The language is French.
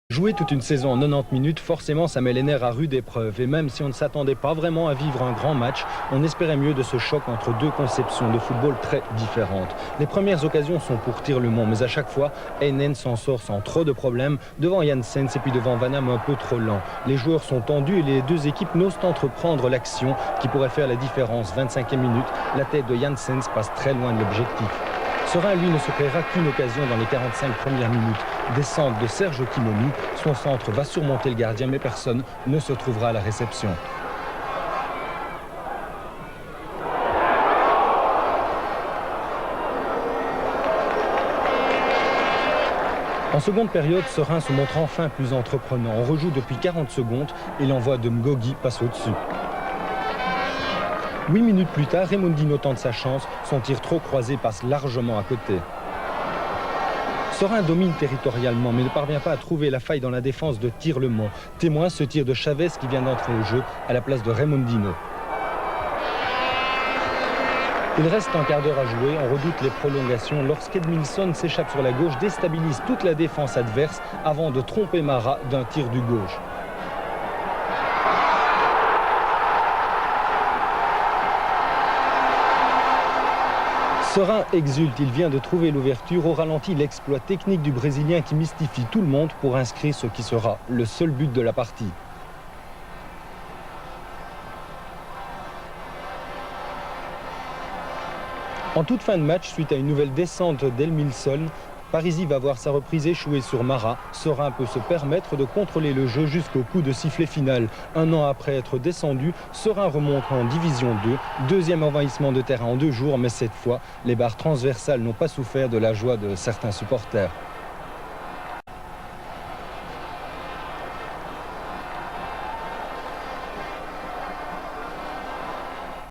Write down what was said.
Jouer toute une saison en 90 minutes, forcément ça met les nerfs à rude épreuve. Et même si on ne s'attendait pas vraiment à vivre un grand match, on espérait mieux de ce choc entre deux conceptions de football très différentes. Les premières occasions sont pour Tirlemont, mais à chaque fois, Heinen s'en sort sans trop de problèmes, devant Janssens et puis devant Vanham un peu trop lent. Les joueurs sont tendus et les deux équipes n'osent entreprendre l'action qui pourrait faire la différence. 25e minute, la tête de Janssens passe très loin de l'objectif. Serein, lui, ne se créera qu'une occasion dans les 45 premières minutes. Descente de Serge Kimonu, son centre va surmonter le gardien, mais personne ne se trouvera à la réception. En seconde période, Serein se montre enfin plus entreprenant. On rejoue depuis 40 secondes et l'envoi de Mgogi passe au-dessus. 8 minutes plus tard, Raimundinho tente sa chance. Son tir trop croisé passe largement à côté. Serein domine territorialement, mais ne parvient pas à trouver la faille dans la défense de Tirlemont. Témoin ce tir de Chavez qui vient d'entrer au jeu à la place de Raimundinho. Il reste un quart d'heure à jouer, on redoute les prolongations lorsqu'Edmilson s'échappe sur la gauche, déstabilise toute la défense adverse avant de tromper Mara d'un tir du gauche. Serein exulte, il vient de trouver l'ouverture. Au ralenti, l'exploit technique du Brésilien qui mystifie tout le monde pour inscrire ce qui sera le seul but de la partie. En toute fin de match, suite à une nouvelle descente d'Edmilson, Parisi va voir sa reprise échouer sur Mara. Serein peut se permettre de contrôler le jeu jusqu'au coup de sifflet final. Un an après être descendu, Serein remonte en Division 2. Deuxième envahissement de terrain en 2 jours, mais cette fois, les barres transversales n'ont pas souffert de la joie de certains supporters.